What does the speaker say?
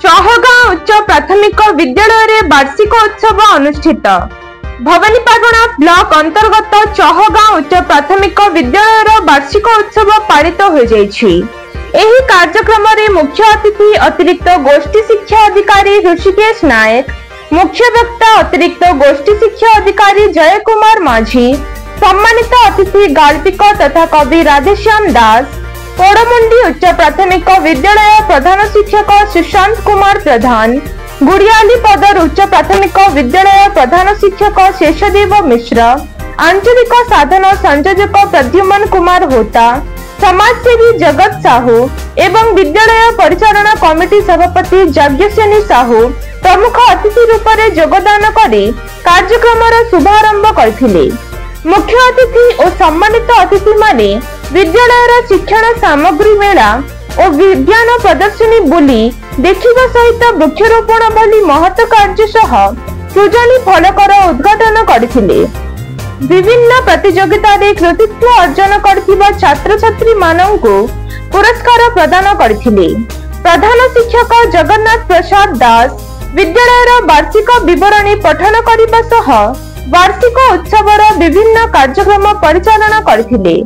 चहगाँ उच्च प्राथमिक विद्यालय रे वार्षिक उत्सव अनुष्ठित। भवानीपाटना ब्लॉक अंतर्गत चहगाँ उच्च प्राथमिक विद्यालय वार्षिक उत्सव पालित हो जाइछि। एही कार्यक्रम रे मुख्य अतिथि अतिरिक्त गोष्ठी शिक्षा अधिकारी ऋषिकेश नायक, मुख्य वक्ता अतिरिक्त गोष्ठी शिक्षा अधिकारी जय कुमार माझी, सम्मानित अतिथि गाल्पिक तथा कवि राधेश्याम दास, कोड़मुंडी उच्च प्राथमिक विद्यालय प्रधान शिक्षक सुशांत कुमार प्रधान, गुड़ियाली पदर उच्च प्राथमिक विद्यालय प्रधान शिक्षक शेषदेव मिश्र, आंचलिक साधन संयोजक प्रद्युमन कुमार होता, समाजसेवी जगत साहू एवं विद्यालय परिचालना कमिटी सभापति यज्ञसेनी साहू प्रमुख अतिथि रूप में योगदान कर कार्यक्रम शुभारंभ करथिले। मुख्य अतिथि और सम्मानित अतिथि माने विद्यालय शिक्षण सामग्री मेला और विज्ञान प्रदर्शनी बुली देखिबा सहित वृक्षरोपण भली महत्व कार्य सह सृजनी फलकर उद्घाटन करथिले। विभिन्न प्रतियोगिता रे कृतित्व अर्जन करथिबा छात्र छात्री माननकु पुरस्कार प्रदान करथिले। प्रधान शिक्षक जगन्नाथ प्रसाद दास विद्यालय वार्षिक विवरणी पठन करने सह वार्षिक उत्सवर विभिन्न कार्यक्रम परिचालन करथिले।